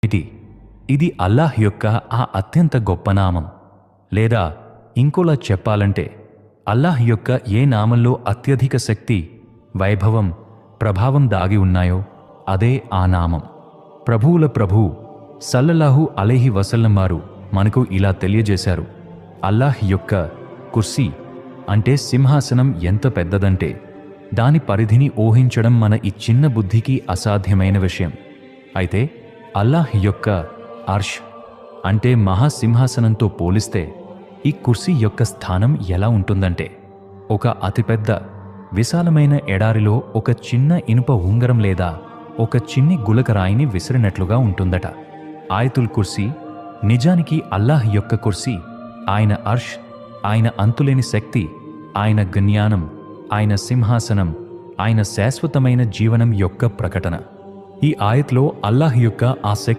ఇది ఇది అల్లాహ్ యొక్క ఆ అత్యంత గొప్ప నామం. లేదా ఇంకోలా చెప్పాలంటే అల్లాహ్ యొక్క ఏ నామంలో అత్యధిక శక్తి, వైభవం, ప్రభావం దాగి ఉన్నాయో అదే ఆ నామం. ప్రభువుల ప్రభువు సల్లల్లాహు అలైహి వసల్లం వారు మనకు ఇలా తెలియజేశారు. అల్లాహ్ యొక్క కుర్సీ అంటే సింహాసనం ఎంత పెద్దదంటే దాని పరిధిని ఊహించడం మన ఈ చిన్న బుద్ధికి అసాధ్యమైన విషయం. అయితే అల్లాహ్ యొక్క అర్ష్ అంటే మహాసింహాసనంతో పోలిస్తే ఈ కుర్సీ యొక్క స్థానం ఎలా ఉంటుందంటే ఒక అతిపెద్ద విశాలమైన ఎడారిలో ఒక చిన్న ఇనుప ఉంగరం లేదా ఒక చిన్ని గులకరాయిని విసిరినట్లుగా ఉంటుందట. ఆయతుల్ కుర్సీ నిజానికి అల్లాహ్ యొక్క కుర్సీ, ఆయన అర్ష్, ఆయన అంతులేని శక్తి, ఆయన జ్ఞానం, ఆయన సింహాసనం, ఆయన శాశ్వతమైన జీవనం యొక్క ప్రకటన. ఈ ఆయత్లో అల్లాహ్ యొక్క ఆ శక్తి